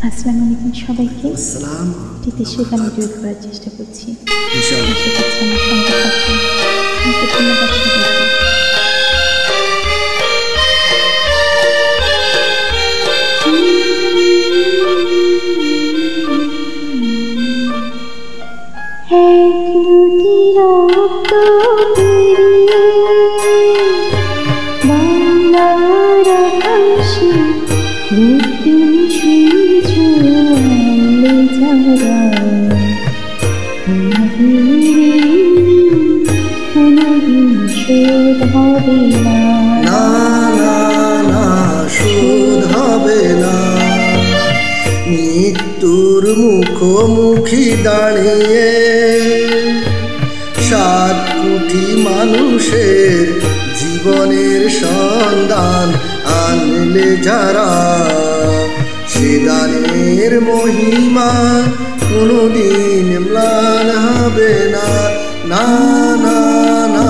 আসসালামু আলাইকুম সবাইকে। আসসালাম। টিতেশ্বর গানে জয়েন করার চেষ্টা করছি। ইনশাআল্লাহ। আশা করছি আমার সঙ্গে থাকবেন। ধন্যবাদ সবাইকে। এক নদী রক্ত বাংলার আকাশে রক্তিম সূর্য আলো যারা কোনদিন শোধ হবে না, না না না শোধ হবে না। মৃত্যুর মুখোমুখি দাঁড়িয়ে 7 কোটি মানুষের জীবনের সন্ধান আনলে যারা, সে দানের মহিমা কোনদিন ম্লান হবে না, না না না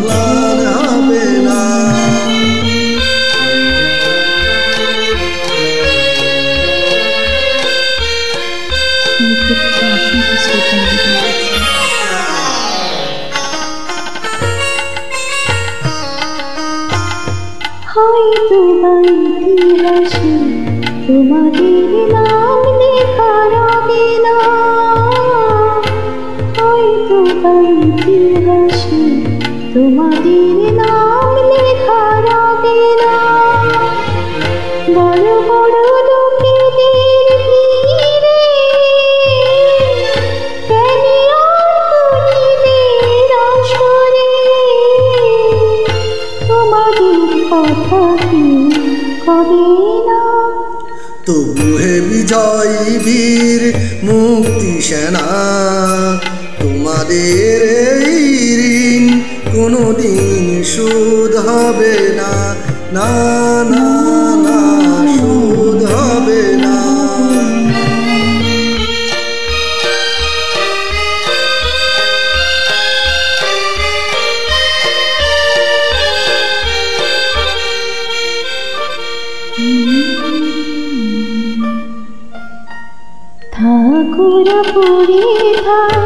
ম্লান হবে না। হয়তো বা ইতিহাসে তোমাদের নাম লেখা রবে না, হয়তো বা ইতিহাসে তোমাদের নাম লেখা রবে না। বড় বড় লোকেদের ভিড়ে গণিতের আসরে তোমাদের কথা কি কবে না। তবু হে বিজয়ী বীর মুক্তি সেনা, তোমাদের এই ঋণ কোনদিন শোধ হবে না, না না না শোধ হবে না। ঠাকুরা পড়ে থাক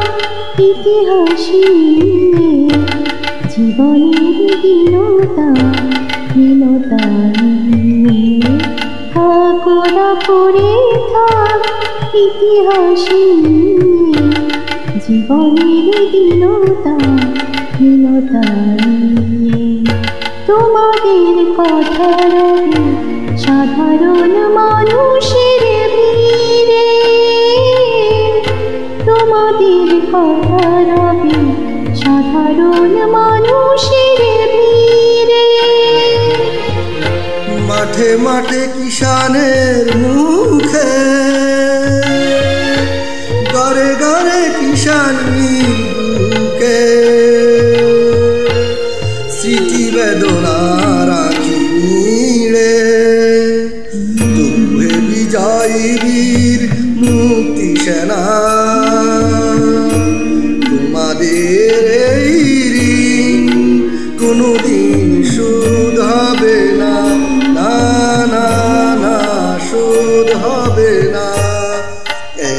ইতিহাসে জীবনের দীনতা দীনতা নিয়ে, ঠাকুরা পড়ে থাক ইতিহাসে জীবনের দীনতা দীনতা নিয়ে। তোমাদের কথা রবে সাধারণ মানুষের ভিড়ে, তোমাদের কথা রবে সাধারণ মানুষের ভিড়ে। মাঠে মাঠে কিষানের মুখে, ঘরে ঘরে কিষানীর বুকে স্মৃতি বেদনা রাখি নিড়ে। তবু হে বিজয়ী বীর মুক্তি সেনা, তোমাদের এই ঋণ কোনদিন শোধ হবে না, না না না শোধ হবে না।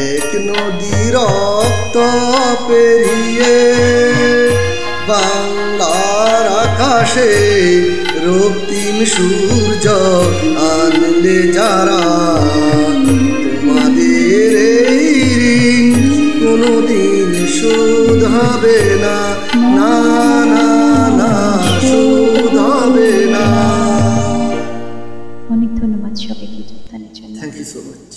এক নদী রক্ত পেরিয়ে বাংলার আকাশে রক্তিম সূর্য আনলে যারা, তোমাদের এই ঋণ কোনদিন শোধ হবে না, না না না শোধ হবে না। অনেক ধন্যবাদ সবাইকে যোগদানের জন্য। Thank you so much.